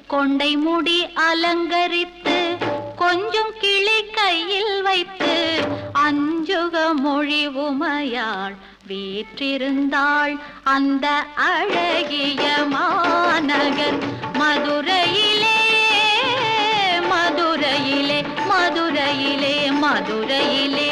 கொண்டை முடி அலங்கரித்து கொஞ்சம் கிளி கையில் வைத்து அஞ்சுக மொழி உமையாள் வீற்றிருந்தாள் அந்த அழகிய மாநகர் மதுரையிலே மதுரையிலே மதுரையிலே மதுரையிலே